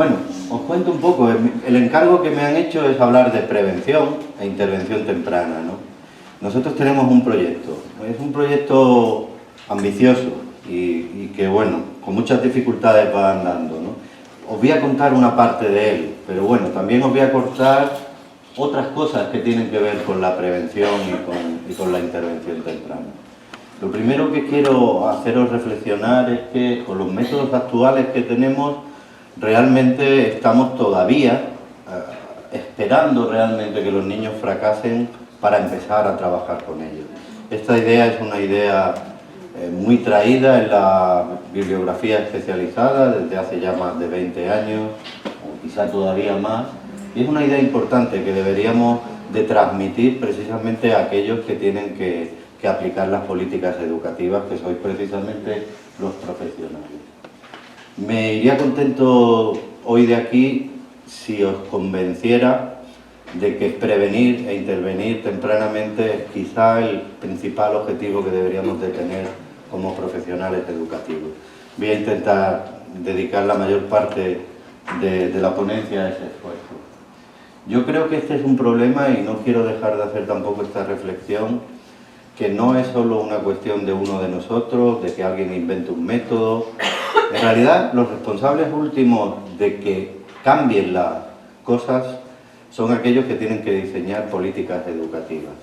Bueno, os cuento un poco. El encargo que me han hecho es hablar de prevención e intervención temprana, ¿no? Nosotros tenemos un proyecto. Es un proyecto ambicioso y que, bueno, con muchas dificultades va andando, ¿no? Os voy a contar una parte de él, pero bueno, también os voy a contar otras cosas que tienen que ver con la prevención y con la intervención temprana. Lo primero que quiero haceros reflexionar es que con los métodos actuales que tenemos realmente estamos todavía esperando realmente que los niños fracasen para empezar a trabajar con ellos. Esta idea es una idea muy traída en la bibliografía especializada desde hace ya más de 20 años, o quizá todavía más, y es una idea importante que deberíamos de transmitir precisamente a aquellos que tienen que aplicar las políticas educativas, que sois precisamente los profesionales. Me iría contento hoy de aquí si os convenciera de que prevenir e intervenir tempranamente es quizá el principal objetivo que deberíamos de tener como profesionales educativos. Voy a intentar dedicar la mayor parte de la ponencia a ese esfuerzo. Yo creo que este es un problema, y no quiero dejar de hacer tampoco esta reflexión, que no es solo una cuestión de uno de nosotros, de que alguien invente un método. En realidad, los responsables últimos de que cambien las cosas son aquellos que tienen que diseñar políticas educativas.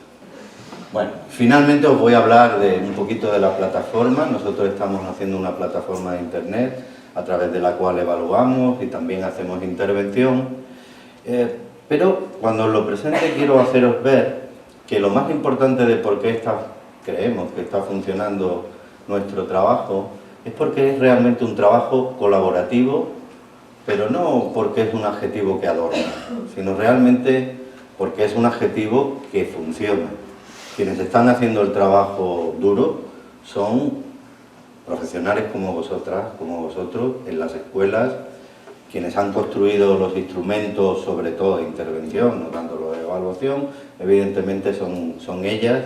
Bueno, finalmente os voy a hablar de un poquito de la plataforma. Nosotros estamos haciendo una plataforma de internet a través de la cual evaluamos y también hacemos intervención. Pero cuando os lo presente quiero haceros ver que lo más importante de por qué creemos que está funcionando nuestro trabajo es porque es realmente un trabajo colaborativo, pero no porque es un adjetivo que adorna, sino realmente porque es un adjetivo que funciona. Quienes están haciendo el trabajo duro son profesionales como vosotras, como vosotros, en las escuelas, quienes han construido los instrumentos, sobre todo de intervención, no tanto lo de evaluación, evidentemente son ellas,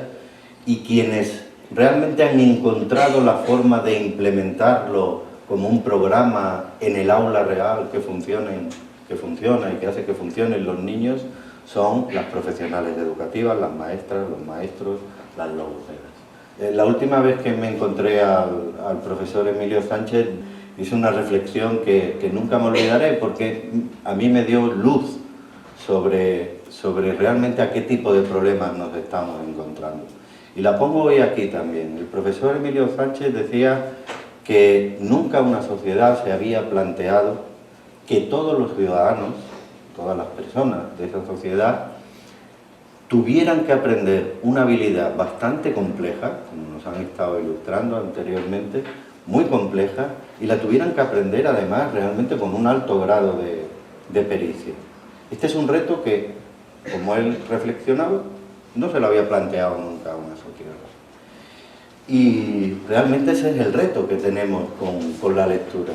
y quienes realmente han encontrado la forma de implementarlo como un programa en el aula real que funciona y que hace que funcionen los niños, son las profesionales educativas, las maestras, los maestros, las logopedas. La última vez que me encontré al profesor Emilio Sánchez, hice una reflexión que nunca me olvidaré, porque a mí me dio luz sobre realmente a qué tipo de problemas nos estamos encontrando. Y la pongo hoy aquí también. El profesor Emilio Sánchez decía que nunca una sociedad se había planteado que todos los ciudadanos, todas las personas de esa sociedad, tuvieran que aprender una habilidad bastante compleja, como nos han estado ilustrando anteriormente, muy compleja, y la tuvieran que aprender además realmente con un alto grado de pericia. Este es un reto que, como él reflexionaba, no se lo había planteado nunca a una sociedad. Y realmente ese es el reto que tenemos con la lectura.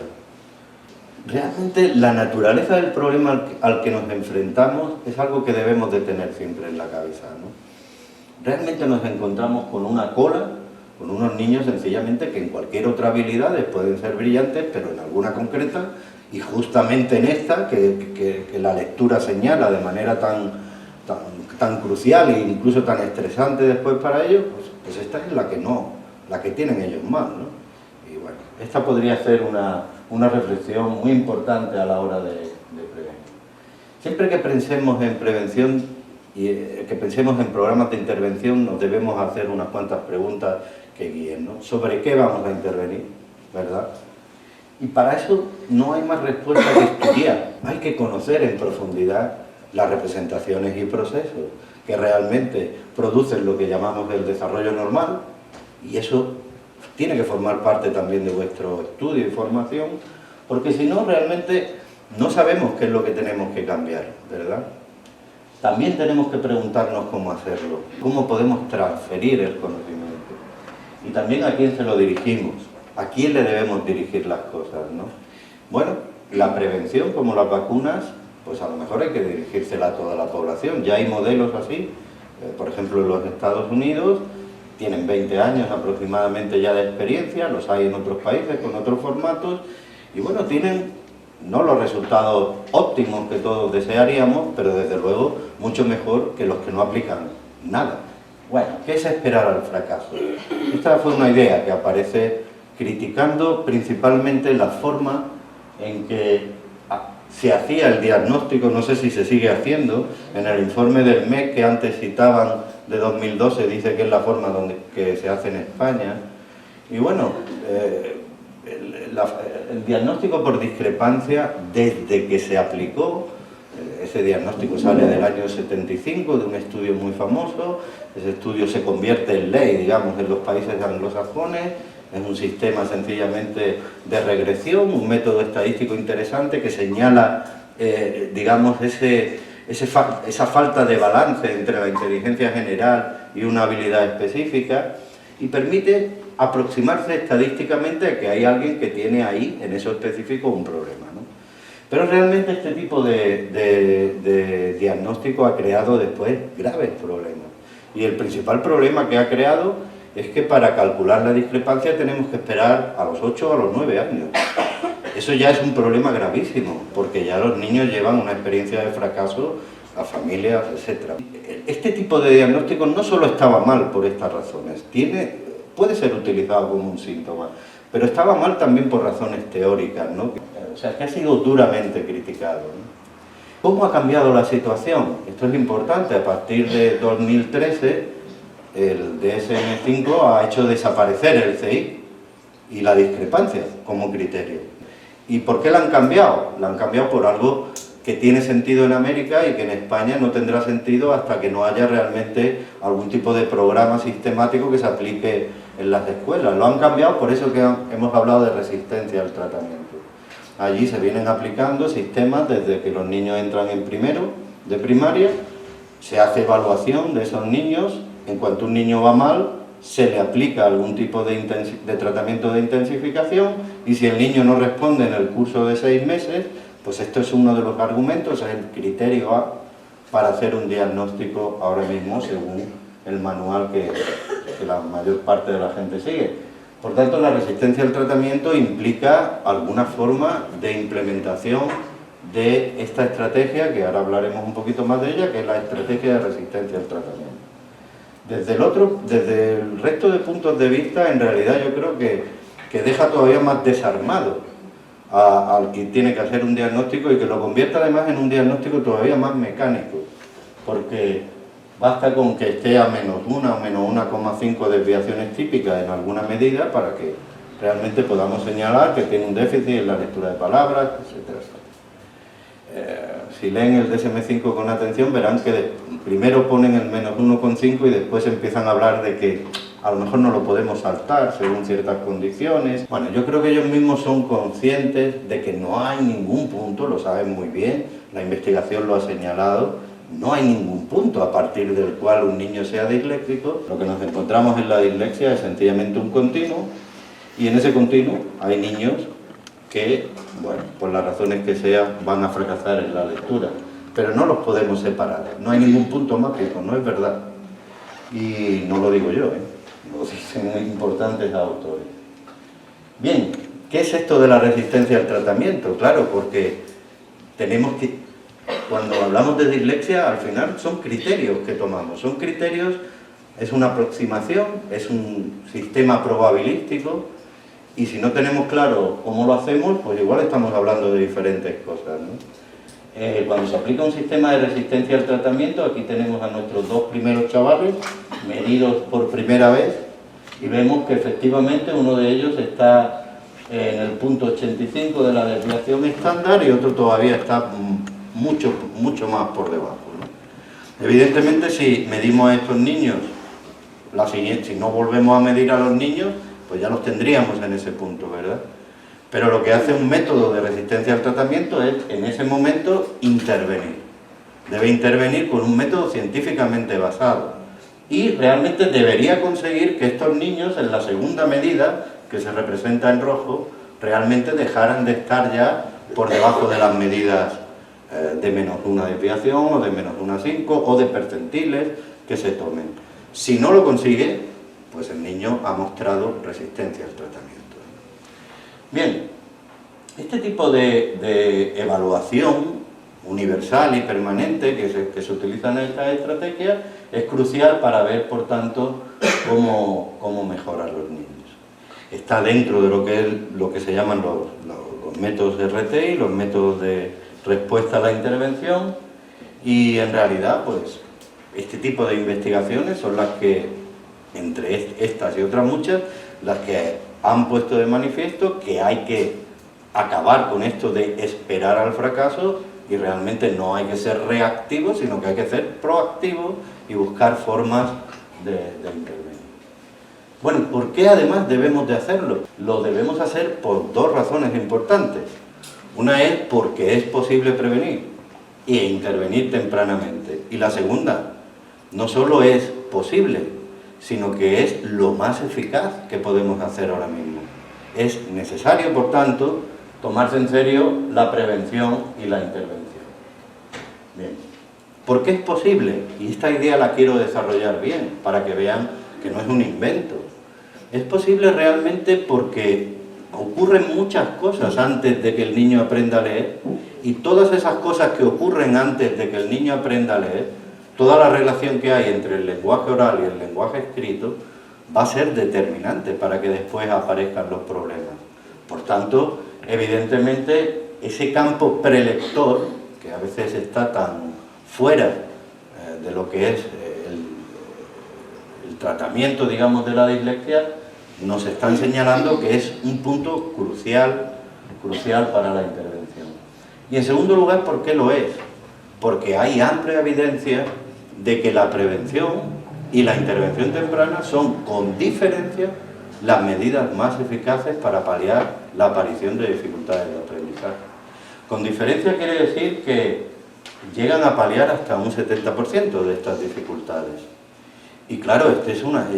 Realmente la naturaleza del problema al que nos enfrentamos es algo que debemos de tener siempre en la cabeza, ¿no? Realmente nos encontramos con una cola, con unos niños sencillamente que en cualquier otra habilidad pueden ser brillantes, pero en alguna concreta, y justamente en esta, que la lectura señala de manera tan crucial e incluso tan estresante después para ellos, pues esta es la que tienen ellos mal, ¿no? Y bueno, esta podría ser una reflexión muy importante a la hora de prevenir. Siempre que pensemos en prevención y que pensemos en programas de intervención, nos debemos hacer unas cuantas preguntas que guíen, ¿no? ¿Sobre qué vamos a intervenir? ¿Verdad? Y para eso no hay más respuesta que estudiar. Hay que conocer en profundidad las representaciones y procesos que realmente producen lo que llamamos el desarrollo normal, y eso tiene que formar parte también de vuestro estudio y formación, porque si no, realmente no sabemos qué es lo que tenemos que cambiar, ¿verdad? También tenemos que preguntarnos cómo hacerlo, cómo podemos transferir el conocimiento, y también a quién se lo dirigimos, a quién le debemos dirigir las cosas, ¿no? Bueno, la prevención, como las vacunas, pues a lo mejor hay que dirigírsela a toda la población. Ya hay modelos así, por ejemplo en los Estados Unidos, tienen 20 años aproximadamente ya de experiencia, los hay en otros países con otros formatos, y bueno, tienen no los resultados óptimos que todos desearíamos, pero desde luego mucho mejor que los que no aplican nada. Bueno, ¿qué es esperar al fracaso? Esta fue una idea que aparece criticando principalmente la forma en que se hacía el diagnóstico, no sé si se sigue haciendo, en el informe del MEC que antes citaban de 2012, dice que es la forma que se hace en España. Y bueno, el diagnóstico por discrepancia, desde que se aplicó, ese diagnóstico sale del año 75, de un estudio muy famoso, ese estudio se convierte en ley, digamos, en los países anglosajones, es un sistema sencillamente de regresión, un método estadístico interesante que señala, digamos, esa falta de balance entre la inteligencia general y una habilidad específica, y permite aproximarse estadísticamente a que hay alguien que tiene ahí, en eso específico, un problema, ¿no? Pero realmente este tipo de diagnóstico ha creado después graves problemas. Y el principal problema que ha creado es que para calcular la discrepancia tenemos que esperar a los 8 o a los 9 años. Eso ya es un problema gravísimo, porque ya los niños llevan una experiencia de fracaso, las familias, etc. Este tipo de diagnóstico no solo estaba mal por estas razones, puede ser utilizado como un síntoma, pero estaba mal también por razones teóricas, ¿no? O sea, que ha sido duramente criticado, ¿no? ¿Cómo ha cambiado la situación? Esto es importante. A partir de 2013, el DSM-5 ha hecho desaparecer el CI y la discrepancia como criterio. ¿Y por qué la han cambiado? La han cambiado por algo que tiene sentido en América y que en España no tendrá sentido hasta que no haya realmente algún tipo de programa sistemático que se aplique en las escuelas. Lo han cambiado por eso que hemos hablado de resistencia al tratamiento. Allí se vienen aplicando sistemas desde que los niños entran en primero de primaria, se hace evaluación de esos niños, en cuanto un niño va mal, se le aplica algún tipo de tratamiento de intensificación, y si el niño no responde en el curso de 6 meses, pues esto es uno de los argumentos, es el criterio A para hacer un diagnóstico ahora mismo según el manual que la mayor parte de la gente sigue. Por tanto, la resistencia al tratamiento implica alguna forma de implementación de esta estrategia, que ahora hablaremos un poquito más de ella, que es la estrategia de resistencia al tratamiento. Desde el resto de puntos de vista, en realidad yo creo que deja todavía más desarmado al que tiene que hacer un diagnóstico, y que lo convierta además en un diagnóstico todavía más mecánico, porque basta con que esté a -1 o -1,5 desviaciones típicas en alguna medida para que realmente podamos señalar que tiene un déficit en la lectura de palabras, etc. Si leen el DSM-5 con atención, verán que primero ponen el -1,5 y después empiezan a hablar de que a lo mejor no lo podemos saltar según ciertas condiciones. Bueno, yo creo que ellos mismos son conscientes de que no hay ningún punto, lo saben muy bien, la investigación lo ha señalado, no hay ningún punto a partir del cual un niño sea disléxico. Lo que nos encontramos en la dislexia es sencillamente un continuo, y en ese continuo hay niños que, bueno, por las razones que sean, van a fracasar en la lectura, pero no los podemos separar, no hay ningún punto mágico, no es verdad. Y no lo digo yo, lo dicen importantes autores. Bien, ¿qué es esto de la resistencia al tratamiento? Claro, porque tenemos que, cuando hablamos de dislexia, al final son criterios que tomamos, son criterios, es una aproximación, es un sistema probabilístico, y si no tenemos claro cómo lo hacemos, pues igual estamos hablando de diferentes cosas, ¿no? Cuando se aplica un sistema de resistencia al tratamiento, aquí tenemos a nuestros 2 primeros chavales, medidos por primera vez, y vemos que efectivamente uno de ellos está en el punto 85 de la desviación estándar y otro todavía está mucho más por debajo, ¿no? Evidentemente, si medimos a estos niños, si no volvemos a medir a los niños, pues ya los tendríamos en ese punto, ¿verdad? Pero lo que hace un método de resistencia al tratamiento es, en ese momento, intervenir. Debe intervenir con un método científicamente basado. Y realmente debería conseguir que estos niños, en la segunda medida, que se representa en rojo, realmente dejaran de estar ya por debajo de las medidas de -1 desviación o de -1,5 o de percentiles que se tomen. Si no lo consigue, pues el niño ha mostrado resistencia al tratamiento. Bien, Este tipo de evaluación universal y permanente que se utiliza en esta estrategia es crucial para ver, por tanto, cómo mejorar los niños. Está dentro de lo que se llaman los métodos de RTI, los métodos de respuesta a la intervención, y en realidad, pues, este tipo de investigaciones son las que, entre estas y otras muchas, las que han puesto de manifiesto que hay que acabar con esto de esperar al fracaso y realmente no hay que ser reactivo, sino que hay que ser proactivo y buscar formas de intervenir. Bueno, ¿por qué además debemos de hacerlo? Lo debemos hacer por dos razones importantes. Una es porque es posible prevenir e intervenir tempranamente. Y la segunda, no solo es posible, sino que es lo más eficaz que podemos hacer ahora mismo. Es necesario, por tanto, tomarse en serio la prevención y la intervención. Bien, ¿por qué es posible? Y esta idea la quiero desarrollar bien, para que vean que no es un invento. Es posible realmente porque ocurren muchas cosas antes de que el niño aprenda a leer, y todas esas cosas que ocurren antes de que el niño aprenda a leer, toda la relación que hay entre el lenguaje oral y el lenguaje escrito, va a ser determinante para que después aparezcan los problemas. Por tanto, evidentemente, ese campo prelector, que a veces está tan fuera de lo que es el tratamiento, digamos, de la dislexia, nos están señalando que es un punto crucial para la intervención. Y en segundo lugar, ¿por qué lo es? Porque hay amplia evidencia de que la prevención y la intervención temprana son, con diferencia, las medidas más eficaces para paliar la aparición de dificultades de aprendizaje. Con diferencia quiere decir que llegan a paliar hasta un 70% de estas dificultades. Y claro,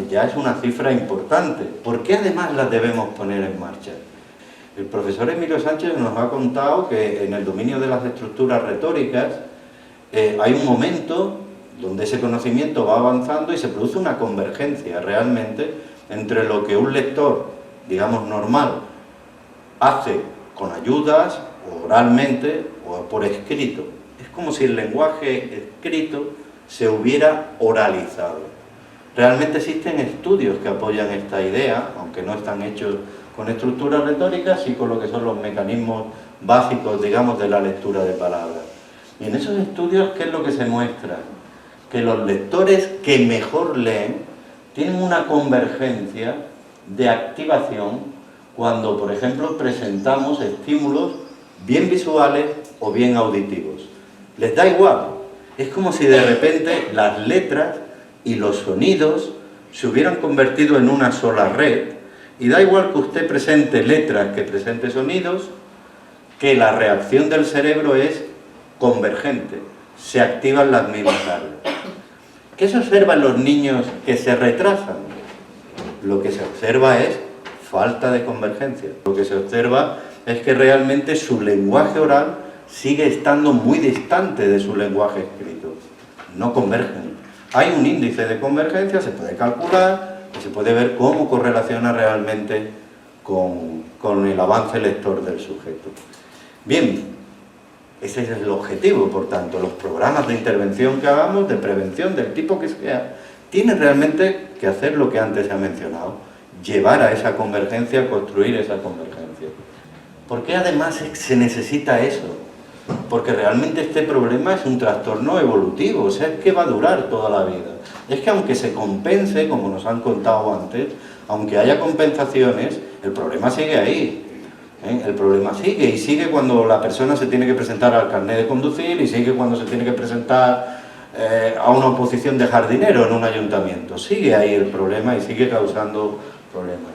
ya es una cifra importante. ¿Por qué además las debemos poner en marcha? El profesor Emilio Sánchez nos ha contado que en el dominio de las estructuras retóricas hay un momento donde ese conocimiento va avanzando y se produce una convergencia realmente entre lo que un lector, digamos, normal, hace con ayudas, oralmente o por escrito. Es como si el lenguaje escrito se hubiera oralizado. Realmente existen estudios que apoyan esta idea, aunque no están hechos con estructuras retóricas, sí con lo que son los mecanismos básicos, digamos, de la lectura de palabras. Y en esos estudios, ¿qué es lo que se muestra? Que los lectores que mejor leen tienen una convergencia de activación cuando, por ejemplo, presentamos estímulos bien visuales o bien auditivos. Les da igual. Es como si de repente las letras y los sonidos se hubieran convertido en una sola red, y da igual que usted presente letras que presente sonidos, que la reacción del cerebro es convergente, se activan las mismas áreas. ¿Qué se observa en los niños que se retrasan? Lo que se observa es falta de convergencia. Lo que se observa es que realmente su lenguaje oral sigue estando muy distante de su lenguaje escrito. No convergen. Hay un índice de convergencia, se puede calcular, y se puede ver cómo correlaciona realmente con el avance lector del sujeto. Bien, ese es el objetivo, por tanto, los programas de intervención que hagamos, de prevención, del tipo que sea, tienen realmente que hacer lo que antes se ha mencionado, llevar a esa convergencia, construir esa convergencia. ¿Por qué además se necesita eso? Porque realmente este problema es un trastorno evolutivo, o sea, es que va a durar toda la vida. Es que aunque se compense, como nos han contado antes, aunque haya compensaciones, el problema sigue ahí. El problema sigue, y sigue cuando la persona se tiene que presentar al carnet de conducir, y sigue cuando se tiene que presentar a una oposición de jardinero en un ayuntamiento. Sigue ahí el problema y sigue causando problemas.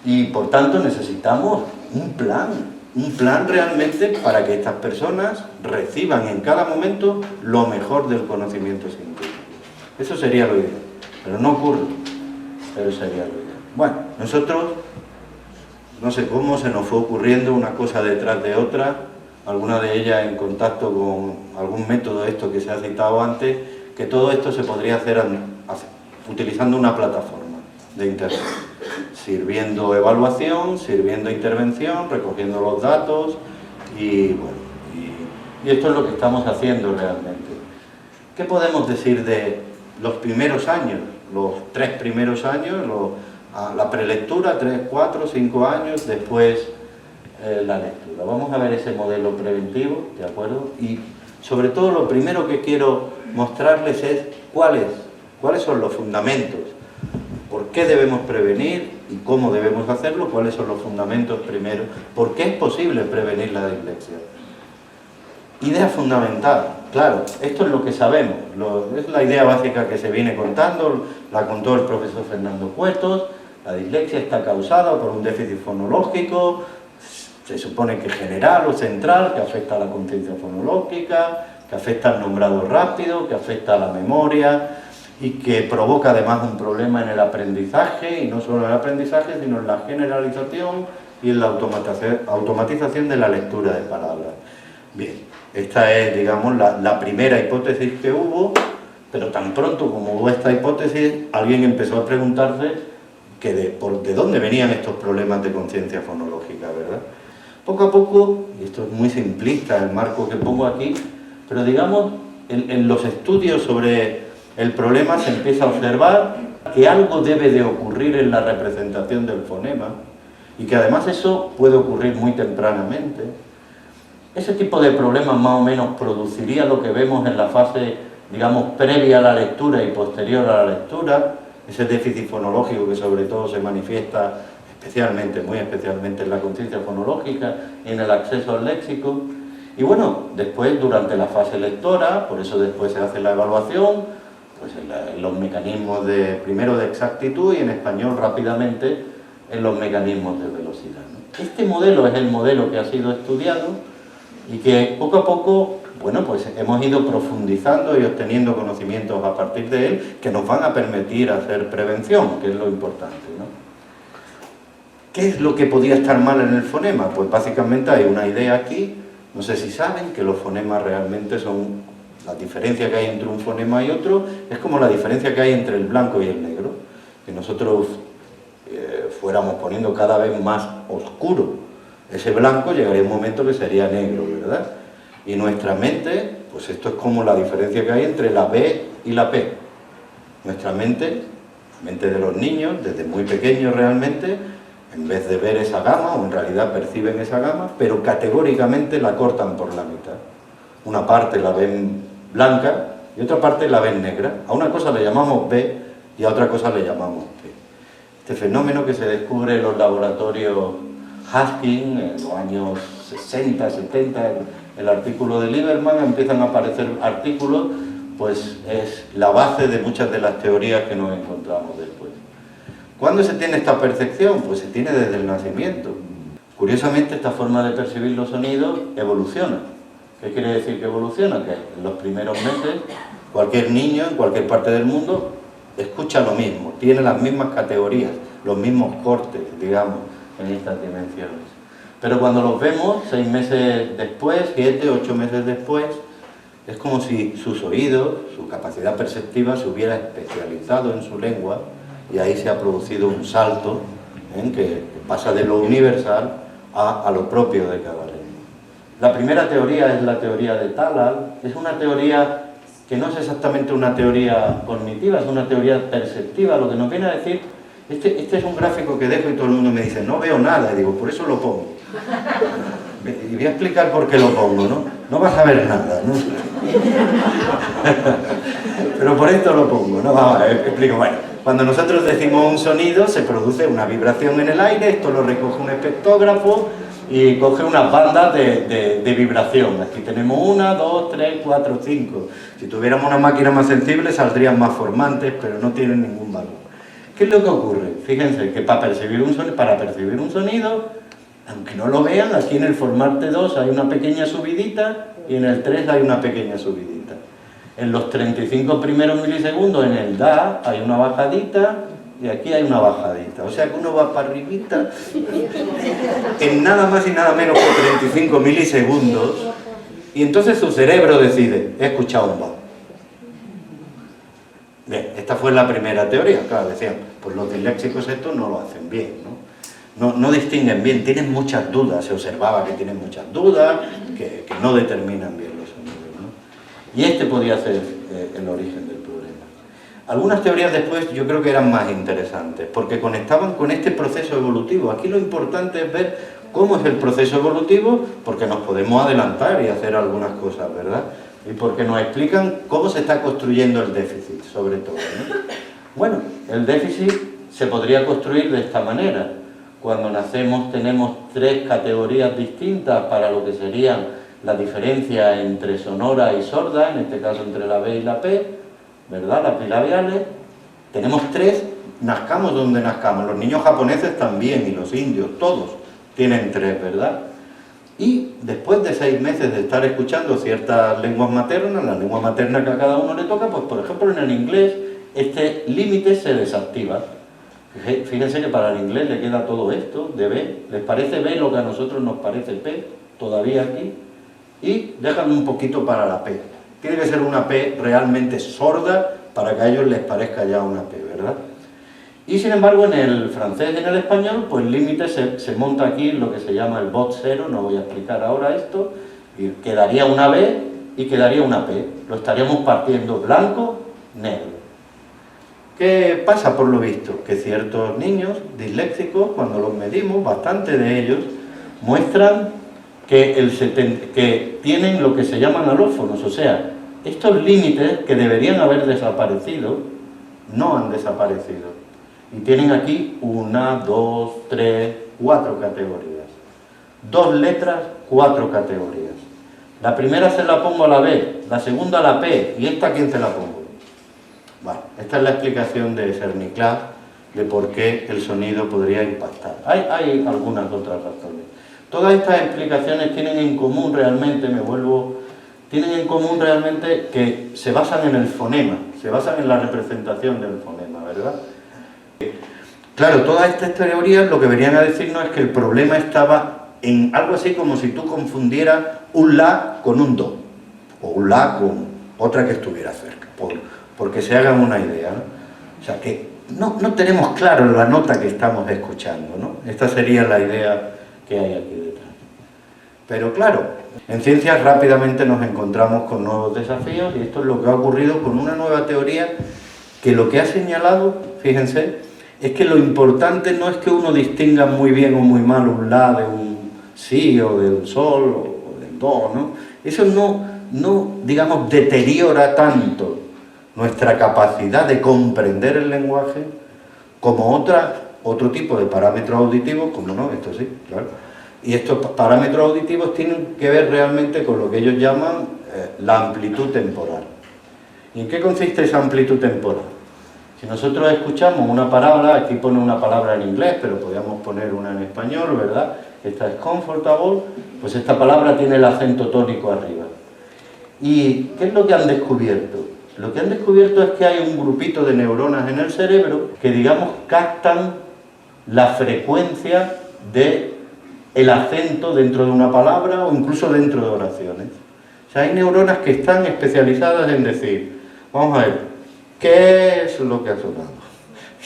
Y por tanto necesitamos un plan realmente para que estas personas reciban en cada momento lo mejor del conocimiento científico. Eso sería lo ideal, pero no ocurre, pero sería lo ideal. Bueno, nosotros, no sé cómo, se nos fue ocurriendo una cosa detrás de otra, alguna de ellas en contacto con algún método de esto que se ha citado antes, que todo esto se podría hacer utilizando una plataforma sirviendo evaluación, sirviendo intervención, recogiendo los datos y bueno, y esto es lo que estamos haciendo realmente. ¿Qué podemos decir de los primeros años, los 3 primeros años, la prelectura, 3, 4, 5 años, después la lectura? Vamos a ver ese modelo preventivo, ¿de acuerdo? Y sobre todo lo primero que quiero mostrarles es cuáles son los fundamentos, por qué debemos prevenir y cómo debemos hacerlo, cuáles son los fundamentos primero, por qué es posible prevenir la dislexia. Idea fundamental, claro, esto es lo que sabemos, es la idea básica que se viene contando, la contó el profesor Fernando Cuetos. La dislexia está causada por un déficit fonológico, se supone que general o central, que afecta a la conciencia fonológica, que afecta al nombrado rápido, que afecta a la memoria y que provoca además un problema en el aprendizaje, y no solo en el aprendizaje, sino en la generalización y en la automatización de la lectura de palabras. Bien, esta es, digamos, la primera hipótesis que hubo, pero tan pronto como hubo esta hipótesis, alguien empezó a preguntarse de dónde venían estos problemas de conciencia fonológica, ¿verdad? Poco a poco, y esto es muy simplista el marco que pongo aquí, pero digamos, en los estudios sobre el problema se empieza a observar que algo debe de ocurrir en la representación del fonema y que además eso puede ocurrir muy tempranamente. Ese tipo de problemas más o menos produciría lo que vemos en la fase, digamos, previa a la lectura y posterior a la lectura, ese déficit fonológico que sobre todo se manifiesta especialmente, muy especialmente en la conciencia fonológica y en el acceso al léxico. Y bueno, después durante la fase lectora, por eso después se hace la evaluación, pues en los mecanismos primero de exactitud y en español rápidamente en los mecanismos de velocidad, ¿no? Este modelo es el modelo que ha sido estudiado y que poco a poco, bueno, pues hemos ido profundizando y obteniendo conocimientos a partir de él que nos van a permitir hacer prevención, que es lo importante, ¿no? ¿Qué es lo que podía estar mal en el fonema? Pues básicamente hay una idea aquí, no sé si saben que los fonemas realmente son, la diferencia que hay entre un fonema y otro es como la diferencia que hay entre el blanco y el negro, que nosotros fuéramos poniendo cada vez más oscuro ese blanco, llegaría un momento que sería negro, ¿verdad? Y nuestra mente, pues esto es como la diferencia que hay entre la B y la P. Nuestra mente de los niños, desde muy pequeños realmente, en vez de ver esa gama, o en realidad perciben esa gama, pero categóricamente la cortan por la mitad. Una parte la ven blanca y otra parte la ven negra. A una cosa le llamamos B y a otra cosa le llamamos P. Este fenómeno que se descubre en los laboratorios Husking en los años 60, 70, el artículo de Lieberman, empiezan a aparecer artículos, pues es la base de muchas de las teorías que nos encontramos después. ¿Cuándo se tiene esta percepción? Pues se tiene desde el nacimiento. Curiosamente, esta forma de percibir los sonidos evoluciona. ¿Qué quiere decir que evoluciona? Que en los primeros meses, cualquier niño en cualquier parte del mundo escucha lo mismo, tiene las mismas categorías, los mismos cortes, digamos, en estas dimensiones. Pero cuando los vemos 6 meses después, 7, 8 meses después, es como si sus oídos, su capacidad perceptiva se hubiera especializado en su lengua y ahí se ha producido un salto que pasa de lo universal a lo propio de cada lengua. La primera teoría es la teoría de Talal. Es una teoría que no es exactamente una teoría cognitiva, es una teoría perceptiva. Lo que nos viene a decir, este es un gráfico que dejo y todo el mundo me dice, no veo nada, y digo, por eso lo pongo. Y voy a explicar por qué lo pongo, ¿no? No vas a ver nada, ¿no? Pero por esto lo pongo, ¿no? Vamos a ver, explico. Bueno, cuando nosotros decimos un sonido, se produce una vibración en el aire, esto lo recoge un espectógrafo y coge unas bandas de vibración. Aquí tenemos 1, 2, 3, 4, 5. Si tuviéramos una máquina más sensible, saldrían más formantes, pero no tienen ningún valor. ¿Qué es lo que ocurre? Fíjense que para percibir un sonido, aunque no lo vean, aquí en el formante 2 hay una pequeña subidita y en el 3 hay una pequeña subidita. En los 35 primeros milisegundos, en el da, hay una bajadita y aquí hay una bajadita. O sea que uno va para arribita en nada más y nada menos que 35 milisegundos y entonces su cerebro decide, he escuchado un va. Bien, esta fue la primera teoría, claro, decían, pues los disléxicos estos no lo hacen bien, no distinguen bien, tienen muchas dudas, se observaba que tienen muchas dudas, que no determinan bien los sonidos, ¿no? Y este podía ser el origen del problema. Algunas teorías después yo creo que eran más interesantes, porque conectaban con este proceso evolutivo. Aquí lo importante es ver cómo es el proceso evolutivo, porque nos podemos adelantar y hacer algunas cosas, ¿verdad? Y porque nos explican cómo se está construyendo el déficit, sobre todo, ¿no? Bueno, el déficit se podría construir de esta manera. Cuando nacemos tenemos 3 categorías distintas para lo que serían la diferencia entre sonora y sorda, en este caso entre la B y la P, ¿verdad? Las bilabiales. Tenemos 3, nazcamos donde nazcamos. Los niños japoneses también, y los indios, todos tienen 3, ¿verdad? Y después de 6 meses de estar escuchando ciertas lenguas maternas, la lengua materna que a cada uno le toca, pues por ejemplo en el inglés este límite se desactiva. Fíjense que para el inglés le queda todo esto de B. Les parece B lo que a nosotros nos parece P, todavía aquí, y dejan un poquito para la P. Tiene que ser una P realmente sorda para que a ellos les parezca ya una P, ¿verdad? Y sin embargo en el francés y en el español, pues el límite se monta aquí lo que se llama el bot cero, no voy a explicar ahora esto, y quedaría una B y quedaría una P. Lo estaríamos partiendo blanco, negro. ¿Qué pasa por lo visto? Que ciertos niños disléxicos, cuando los medimos, bastante de ellos, muestran que tienen lo que se llaman alófonos, o sea, estos límites que deberían haber desaparecido, no han desaparecido. Y tienen aquí 1, 2, 3, 4 categorías. 2 letras, 4 categorías. La primera se la pongo a la B, la segunda a la P, ¿y esta a quién se la pongo? Bueno, esta es la explicación de Cerny-Clapp de por qué el sonido podría impactar. Hay algunas otras razones. Todas estas explicaciones tienen en común realmente, tienen en común realmente que se basan en el fonema, se basan en la representación del fonema, ¿verdad? Claro, todas estas teorías lo que venían a decirnos es que el problema estaba en algo así como si tú confundieras un la con un do, o un la con otra que estuviera cerca, porque se hagan una idea, ¿no? O sea, que no tenemos claro la nota que estamos escuchando, ¿no? Esta sería la idea que hay aquí detrás. Pero claro, en ciencias rápidamente nos encontramos con nuevos desafíos y esto es lo que ha ocurrido con una nueva teoría que lo que ha señalado, fíjense, es que lo importante no es que uno distinga muy bien o muy mal un la de un si o del sol o del do, ¿no? Eso no digamos, deteriora tanto nuestra capacidad de comprender el lenguaje como otro tipo de parámetros auditivos, como no, esto sí, claro. Y estos parámetros auditivos tienen que ver realmente con lo que ellos llaman la amplitud temporal. ¿Y en qué consiste esa amplitud temporal? Si nosotros escuchamos una palabra, aquí pone una palabra en inglés, pero podríamos poner una en español, ¿verdad? Esta es comfortable, pues esta palabra tiene el acento tónico arriba. ¿Y qué es lo que han descubierto? Lo que han descubierto es que hay un grupito de neuronas en el cerebro que, digamos, captan la frecuencia del acento dentro de una palabra o incluso dentro de oraciones. O sea, hay neuronas que están especializadas en decir, vamos a ver, ¿qué es lo que ha sonado?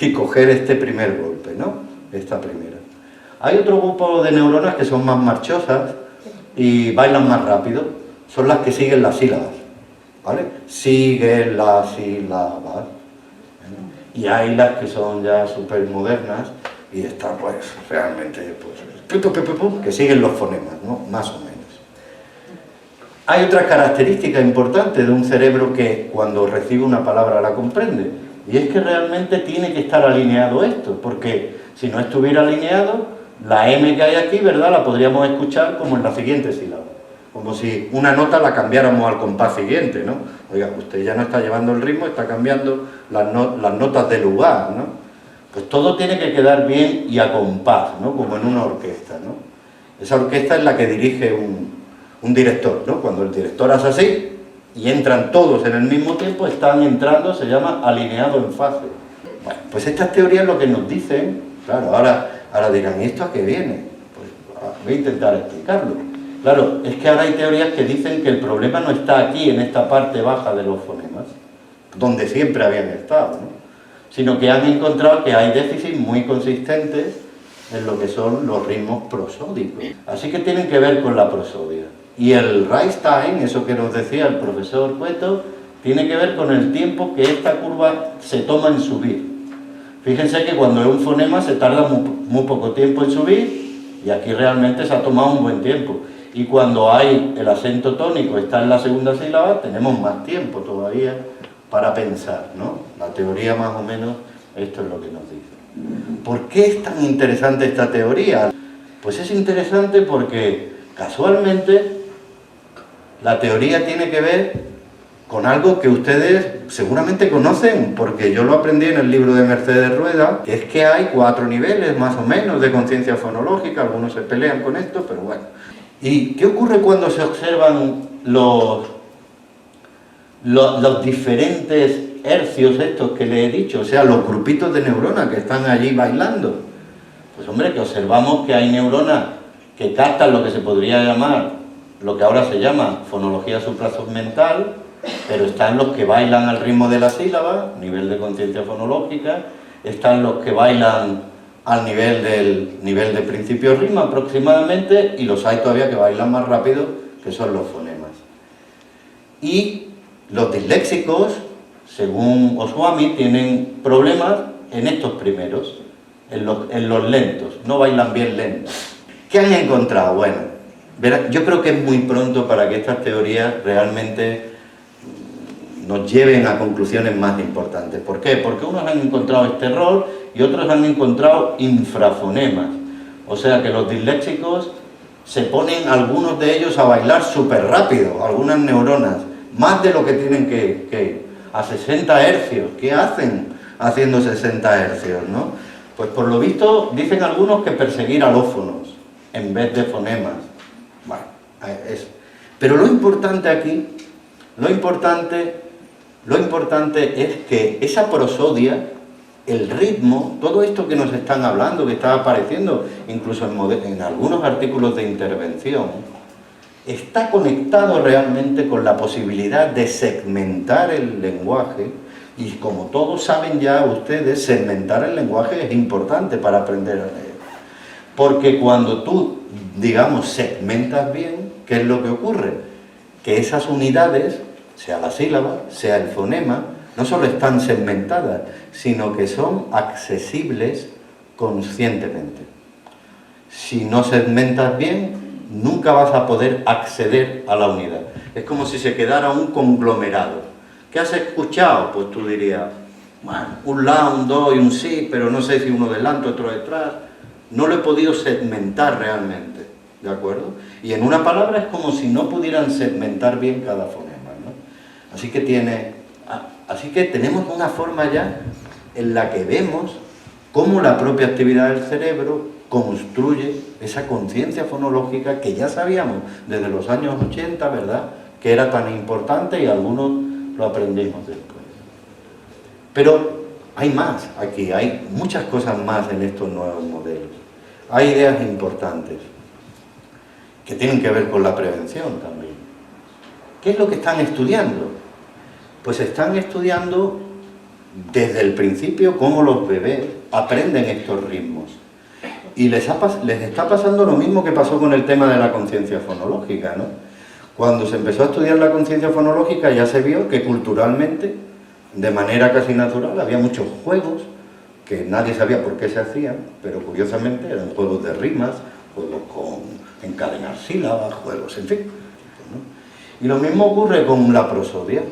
Y coger este primer golpe, ¿no? Esta primera. Hay otro grupo de neuronas que son más marchosas y bailan más rápido. Son las que siguen las sílabas, ¿vale? Siguen las sílabas. Y hay las que son ya súper modernas y están pues realmente que siguen los fonemas, ¿no? Más o menos. Hay otra característica importante de un cerebro que cuando recibe una palabra la comprende, y es que realmente tiene que estar alineado esto, porque si no estuviera alineado, la M que hay aquí, ¿verdad?, la podríamos escuchar como en la siguiente sílaba, como si una nota la cambiáramos al compás siguiente, ¿no? Oiga, usted ya no está llevando el ritmo, está cambiando las notas de lugar, ¿no? Pues todo tiene que quedar bien y a compás, ¿no? Como en una orquesta, ¿no? Esa orquesta es la que dirige un director, ¿no? Cuando el director hace así y entran todos en el mismo tiempo, están entrando, se llama alineado en fase. Bueno, pues estas teorías lo que nos dicen, claro, ahora dirán, ¿y esto a qué viene? Pues voy a intentar explicarlo. Claro, es que ahora hay teorías que dicen que el problema no está aquí, en esta parte baja de los fonemas. El donde siempre habían estado, ¿no? Sino que han encontrado que hay déficits muy consistentes en lo que son los ritmos prosódicos. Así que tienen que ver con la prosodia. Y el rise time, eso que nos decía el profesor Cueto, tiene que ver con el tiempo que esta curva se toma en subir. Fíjense que cuando es un fonema se tarda muy poco tiempo en subir, y aquí realmente se ha tomado un buen tiempo. Y cuando hay el acento tónico, está en la segunda sílaba, tenemos más tiempo todavía para pensar, ¿no? La teoría más o menos, esto es lo que nos dice. ¿Por qué es tan interesante esta teoría? Pues es interesante porque, casualmente, la teoría tiene que ver con algo que ustedes seguramente conocen, porque yo lo aprendí en el libro de Mercedes Rueda, que es que hay 4 niveles más o menos de conciencia fonológica, algunos se pelean con esto, pero bueno. ¿Y qué ocurre cuando se observan los diferentes hercios estos que le he dicho? O sea, los grupitos de neuronas que están allí bailando. Pues hombre, que observamos que hay neuronas que captan lo que se podría llamar, lo que ahora se llama fonología suprasegmental, pero están los que bailan al ritmo de la sílaba, nivel de conciencia fonológica, están los que bailan al nivel de principio rima aproximadamente, y los hay todavía que bailan más rápido, que son los fonemas. Y los disléxicos, según Oswami, tienen problemas en estos primeros, en los lentos, no bailan bien lentos. ¿Qué han encontrado? Bueno, yo creo que es muy pronto para que estas teorías realmente nos lleven a conclusiones más importantes. ¿Por qué? Porque unos han encontrado este error y otros han encontrado infrafonemas. O sea que los disléxicos se ponen, algunos de ellos, a bailar súper rápido, algunas neuronas, más de lo que tienen que a 60 hercios. ¿Qué hacen haciendo 60 hercios, no? Pues por lo visto dicen algunos que perseguir alófonos en vez de fonemas. Bueno, eso. Pero lo importante aquí, lo importante es que esa prosodia, el ritmo, todo esto que nos están hablando, que está apareciendo incluso en algunos artículos de intervención, está conectado realmente con la posibilidad de segmentar el lenguaje. Y como todos saben ya ustedes, segmentar el lenguaje es importante para aprender a leer. Porque cuando tú, digamos, segmentas bien, ¿qué es lo que ocurre? Que esas unidades, sea la sílaba, sea el fonema, no solo están segmentadas, sino que son accesibles conscientemente. Si no segmentas bien, nunca vas a poder acceder a la unidad. Es como si se quedara un conglomerado. ¿Qué has escuchado? Pues tú dirías, bueno, un la, un do y un si, pero no sé si uno delante, otro detrás. No lo he podido segmentar realmente, ¿de acuerdo? Y en una palabra es como si no pudieran segmentar bien cada fonema, ¿no? Así que tenemos una forma ya en la que vemos cómo la propia actividad del cerebro construye esa conciencia fonológica que ya sabíamos desde los años 80, ¿verdad?, que era tan importante, y algunos lo aprendimos después. Pero hay más aquí, hay muchas cosas más en estos nuevos modelos. Hay ideas importantes que tienen que ver con la prevención también. ¿Qué es lo que están estudiando? Pues están estudiando desde el principio cómo los bebés aprenden estos ritmos. Y les está pasando lo mismo que pasó con el tema de la conciencia fonológica, ¿no? Cuando se empezó a estudiar la conciencia fonológica ya se vio que culturalmente, de manera casi natural, había muchos juegos que nadie sabía por qué se hacían, pero curiosamente eran juegos de rimas, juegos con encadenar sílabas, juegos, en fin, ¿no? Y lo mismo ocurre con la prosodia.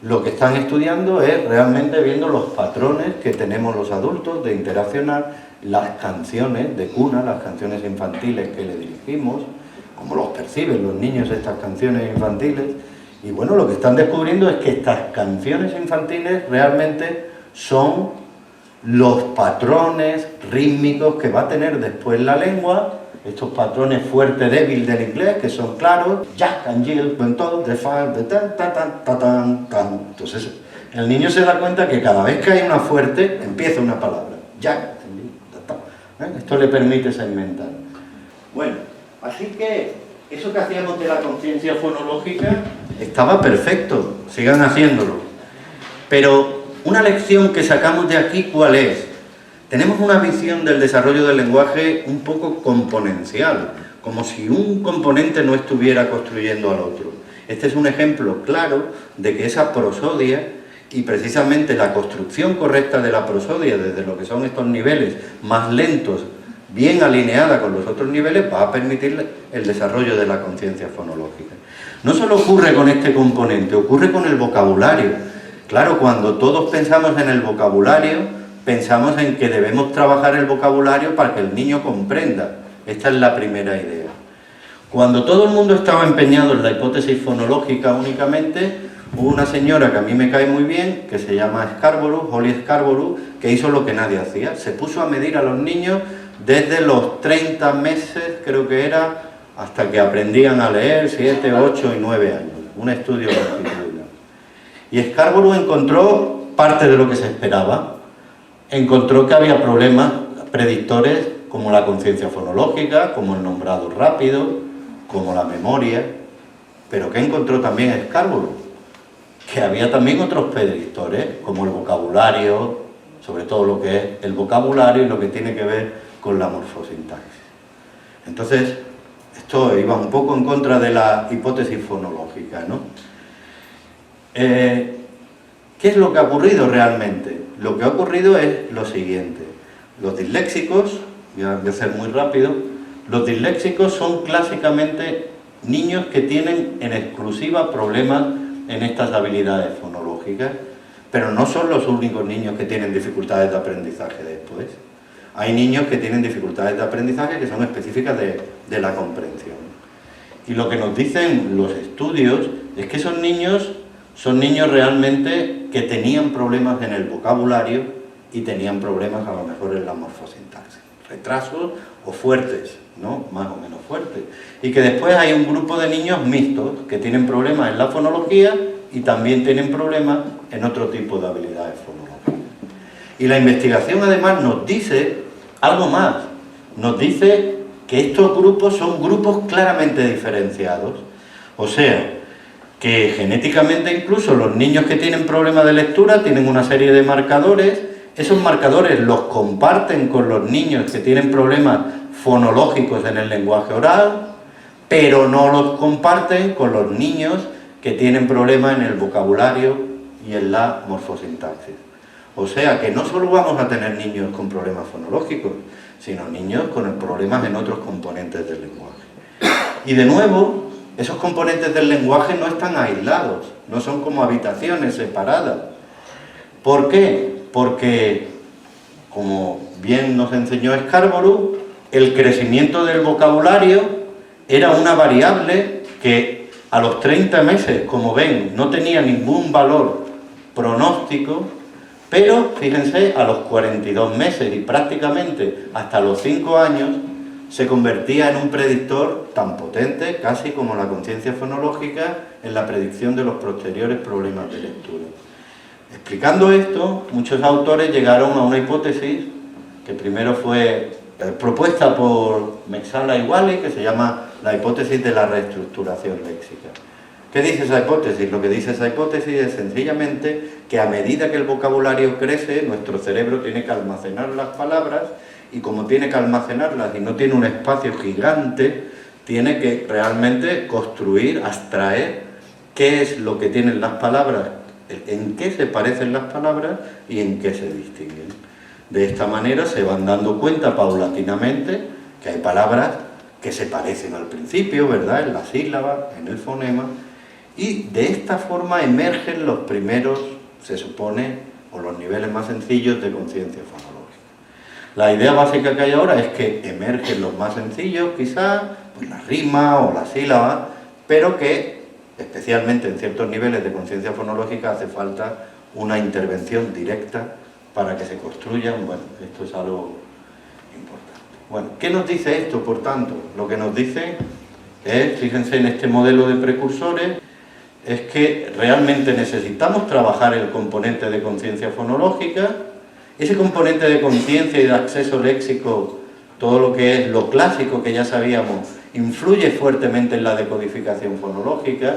Lo que están estudiando es realmente viendo los patrones que tenemos los adultos de interaccionar, las canciones de cuna, las canciones infantiles que le dirigimos, cómo los perciben los niños estas canciones infantiles. Y bueno, lo que están descubriendo es que estas canciones infantiles realmente son los patrones rítmicos que va a tener después la lengua, estos patrones fuerte, débil del inglés, que son claros, Jack and Jill, when told, the fire, the tan, tan, tan, tan, tan, tan. Entonces, el niño se da cuenta que cada vez que hay una fuerte, empieza una palabra, Jack and Jill, tan, tan. Esto le permite segmentar. Bueno, así que eso que hacíamos de la conciencia fonológica estaba perfecto, sigan haciéndolo. Pero una lección que sacamos de aquí, ¿cuál es? Tenemos una visión del desarrollo del lenguaje un poco componencial, como si un componente no estuviera construyendo al otro. Este es un ejemplo claro de que esa prosodia y precisamente la construcción correcta de la prosodia desde lo que son estos niveles más lentos, bien alineada con los otros niveles, va a permitir el desarrollo de la conciencia fonológica. No solo ocurre con este componente, ocurre con el vocabulario. Claro, cuando todos pensamos en el vocabulario, pensamos en que debemos trabajar el vocabulario para que el niño comprenda. Esta es la primera idea. Cuando todo el mundo estaba empeñado en la hipótesis fonológica únicamente, hubo una señora que a mí me cae muy bien, que se llama Scarborough, Holly Scarborough, que hizo lo que nadie hacía. Se puso a medir a los niños desde los 30 meses, creo que era, hasta que aprendían a leer, 7, 8 y 9 años. Un estudio longitudinal. Y Scarborough encontró parte de lo que se esperaba. Encontró que había problemas predictores como la conciencia fonológica, como el nombrado rápido, como la memoria. Pero ¿qué encontró también Scarborough? Que había también otros predictores, como el vocabulario, sobre todo lo que es el vocabulario y lo que tiene que ver con la morfosintaxis. Entonces, esto iba un poco en contra de la hipótesis fonológica, ¿no? ¿Qué es lo que ha ocurrido realmente? Lo que ha ocurrido es lo siguiente. Los disléxicos, voy a ser muy rápido, los disléxicos son clásicamente niños que tienen en exclusiva problemas en estas habilidades fonológicas, pero no son los únicos niños que tienen dificultades de aprendizaje después. Hay niños que tienen dificultades de aprendizaje que son específicas de la comprensión. Y lo que nos dicen los estudios es que son niños realmente que tenían problemas en el vocabulario y tenían problemas a lo mejor en la morfosintaxis. Retrasos o fuertes, ¿no? Más o menos fuertes. Y que después hay un grupo de niños mixtos que tienen problemas en la fonología y también tienen problemas en otro tipo de habilidades fonológicas. Y la investigación además nos dice algo más. Nos dice que estos grupos son grupos claramente diferenciados. O sea, que genéticamente incluso los niños que tienen problemas de lectura tienen una serie de marcadores. Esos marcadores los comparten con los niños que tienen problemas fonológicos en el lenguaje oral, pero no los comparten con los niños que tienen problemas en el vocabulario y en la morfosintaxis. O sea que no solo vamos a tener niños con problemas fonológicos, sino niños con problemas en otros componentes del lenguaje. Y de nuevo, esos componentes del lenguaje no están aislados, no son como habitaciones separadas. ¿Por qué? Porque, como bien nos enseñó Scarborough, el crecimiento del vocabulario era una variable que a los 30 meses, como ven, no tenía ningún valor pronóstico, pero fíjense, a los 42 meses y prácticamente hasta los 5 años se convertía en un predictor tan potente, casi como la conciencia fonológica, en la predicción de los posteriores problemas de lectura. Explicando esto, muchos autores llegaron a una hipótesis que primero fue propuesta por Mexala y Wally, que se llama la hipótesis de la reestructuración léxica. ¿Qué dice esa hipótesis? Lo que dice esa hipótesis es sencillamente que a medida que el vocabulario crece, nuestro cerebro tiene que almacenar las palabras, y como tiene que almacenarlas y no tiene un espacio gigante, tiene que realmente construir, abstraer qué es lo que tienen las palabras, en qué se parecen las palabras y en qué se distinguen. De esta manera se van dando cuenta paulatinamente que hay palabras que se parecen al principio, ¿verdad?, en la sílaba, en el fonema, y de esta forma emergen los primeros, se supone, o los niveles más sencillos de conciencia fonológica. La idea básica que hay ahora es que emergen los más sencillos, quizás, pues la rima o la sílaba, pero que, especialmente en ciertos niveles de conciencia fonológica, hace falta una intervención directa para que se construyan. Bueno, esto es algo importante. Bueno, ¿qué nos dice esto, por tanto? Lo que nos dice es, fíjense en este modelo de precursores, es que realmente necesitamos trabajar el componente de conciencia fonológica. Ese componente de conciencia y de acceso léxico, todo lo que es lo clásico que ya sabíamos, influye fuertemente en la decodificación fonológica,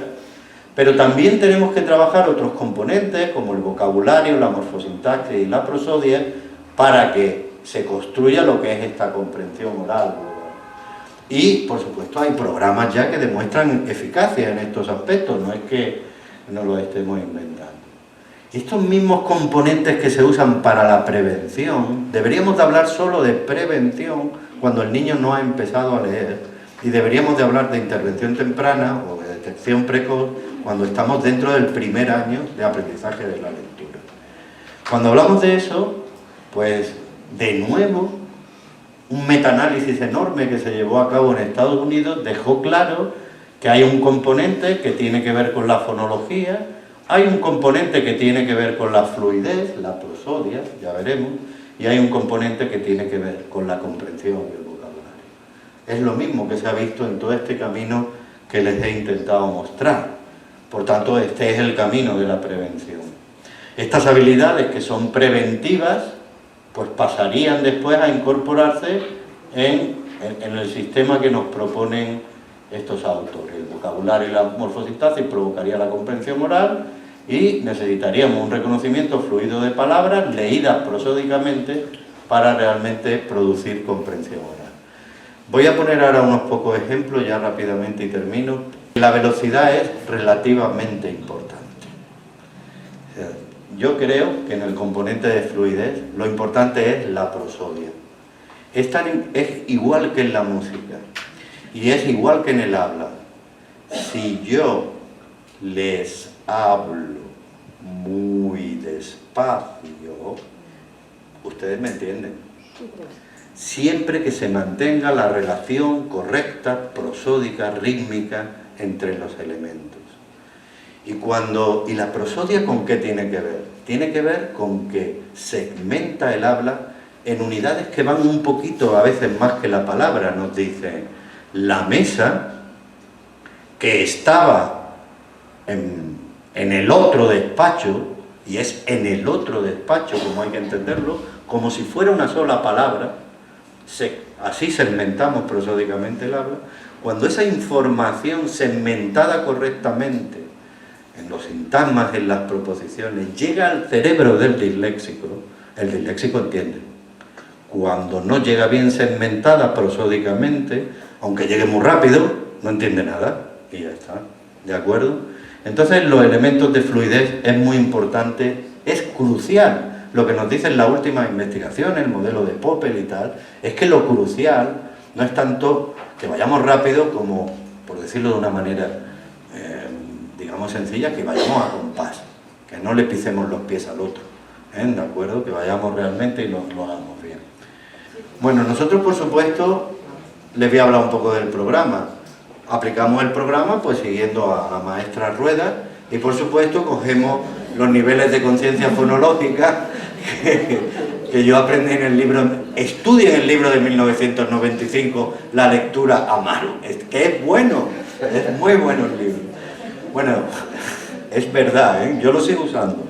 Pero también tenemos que trabajar otros componentes, como el vocabulario, la morfosintaxis y la prosodia, para que se construya lo que es esta comprensión oral. Y, por supuesto, hay programas ya que demuestran eficacia en estos aspectos, no es que no lo estemos inventando. Estos mismos componentes que se usan para la prevención, deberíamos de hablar solo de prevención cuando el niño no ha empezado a leer, y deberíamos de hablar de intervención temprana o de detección precoz cuando estamos dentro del primer año de aprendizaje de la lectura. Cuando hablamos de eso, pues de nuevo, un metaanálisis enorme que se llevó a cabo en Estados Unidos dejó claro que hay un componente que tiene que ver con la fonología, hay un componente que tiene que ver con la fluidez, la prosodia, ya veremos, y hay un componente que tiene que ver con la comprensión y el vocabulario. Es lo mismo que se ha visto en todo este camino que les he intentado mostrar. Por tanto, este es el camino de la prevención. Estas habilidades que son preventivas, pues pasarían después a incorporarse en el sistema que nos proponen estos autores. El vocabulario y la morfosintaxis provocaría la comprensión oral y necesitaríamos un reconocimiento fluido de palabras leídas prosódicamente para realmente producir comprensión oral. Voy a poner ahora unos pocos ejemplos, ya rápidamente y termino. La velocidad es relativamente importante. Yo creo que en el componente de fluidez lo importante es la prosodia. Es igual que en la música y es igual que en el habla. Si yo les hablo muy despacio, ustedes me entienden. Siempre que se mantenga la relación correcta, prosódica, rítmica entre los elementos. ¿Y la prosodia con qué tiene que ver? Tiene que ver con que segmenta el habla en unidades que van un poquito, a veces más que la palabra. Nos dice, la mesa que estaba en el otro despacho, y es en el otro despacho como hay que entenderlo, como si fuera una sola palabra, así segmentamos prosódicamente el habla. Cuando esa información segmentada correctamente en los sintagmas, en las proposiciones, llega al cerebro del disléxico, el disléxico entiende. Cuando no llega bien segmentada prosódicamente, aunque llegue muy rápido, no entiende nada y ya está, ¿de acuerdo? Entonces los elementos de fluidez es muy importante, es crucial. Lo que nos dicen las últimas investigaciones, el modelo de Poppel y tal, es que lo crucial no es tanto que vayamos rápido como, por decirlo de una manera digamos sencilla, que vayamos a compás, que no le pisemos los pies al otro, ¿de acuerdo? Que vayamos realmente y lo hagamos bien. Bueno, nosotros por supuesto les voy a hablar un poco del programa. Aplicamos el programa pues siguiendo a la maestra Rueda y por supuesto cogemos los niveles de conciencia fonológica que yo aprendí en el libro, estudien el libro de 1995, La lectura a mano, que es bueno, es muy bueno el libro. Bueno, es verdad, yo lo sigo usando.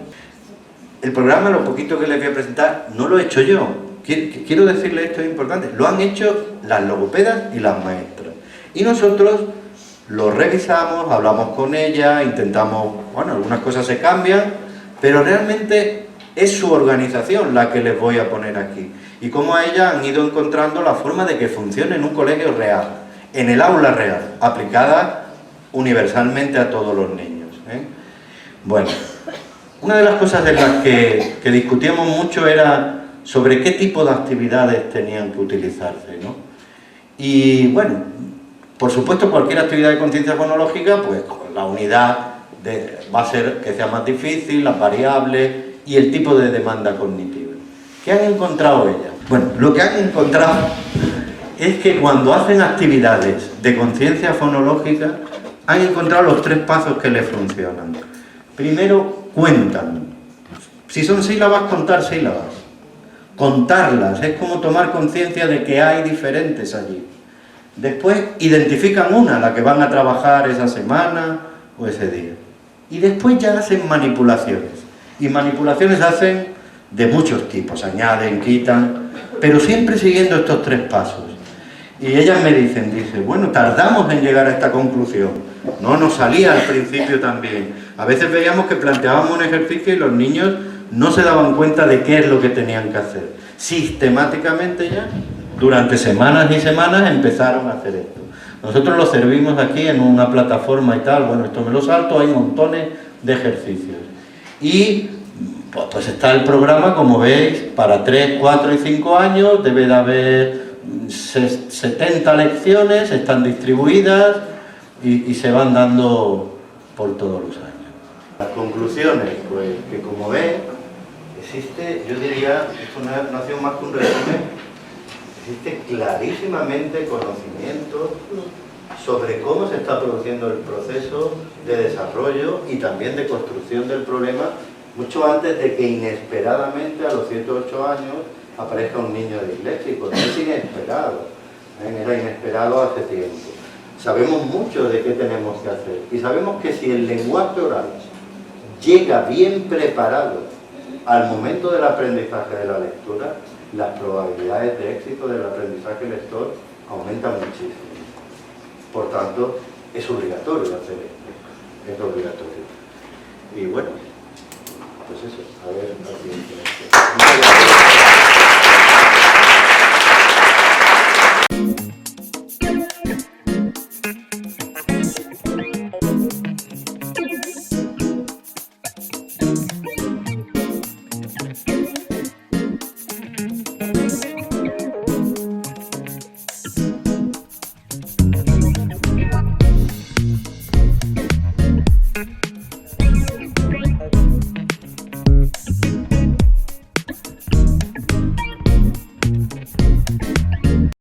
El programa, lo poquito que les voy a presentar, no lo he hecho yo. Quiero decirles esto, es importante. Lo han hecho las logopedas y las maestras. Y nosotros lo revisamos, hablamos con ellas, intentamos, bueno, algunas cosas se cambian, pero realmente es su organización la que les voy a poner aquí. Y cómo a ellas han ido encontrando la forma de que funcione en un colegio real, en el aula real, aplicada universalmente a todos los niños. Bueno, una de las cosas de las que discutíamos mucho era sobre qué tipo de actividades tenían que utilizarse, ¿no? Y bueno, por supuesto cualquier actividad de conciencia fonológica, pues la unidad va a ser que sea más difícil, las variables y el tipo de demanda cognitiva. ¿Qué han encontrado ellas? Bueno, lo que han encontrado es que cuando hacen actividades de conciencia fonológica han encontrado los 3 pasos que les funcionan. Primero, cuentan. Si son sílabas, contar sílabas. Contarlas, es como tomar conciencia de que hay diferentes allí. Después, identifican una, la que van a trabajar esa semana o ese día. Y después ya hacen manipulaciones. Y manipulaciones hacen de muchos tipos, añaden, quitan, pero siempre siguiendo estos 3 pasos. Y ellas me dicen, bueno, tardamos en llegar a esta conclusión. No nos salía al principio también. A veces veíamos que planteábamos un ejercicio y los niños no se daban cuenta de qué es lo que tenían que hacer. Sistemáticamente ya, durante semanas y semanas, empezaron a hacer esto. Nosotros lo servimos aquí en una plataforma y tal, bueno, esto me lo salto, hay montones de ejercicios. Y pues está el programa, como veis, para 3, 4 y 5 años, debe de haber 70 lecciones, están distribuidas y se van dando por todos los años. Las conclusiones, pues que como veis, existe, yo diría, esto no ha sido más que un resumen, existe clarísimamente conocimiento sobre cómo se está produciendo el proceso de desarrollo y también de construcción del problema, mucho antes de que inesperadamente a los 7 o 8 años aparezca un niño disléxico. No es inesperado, era inesperado hace tiempo. Sabemos mucho de qué tenemos que hacer y sabemos que si el lenguaje oral llega bien preparado al momento del aprendizaje de la lectura, las probabilidades de éxito del aprendizaje lector aumentan muchísimo. Por tanto, es obligatorio hacer esto, es obligatorio. Y bueno, pues eso, a ver,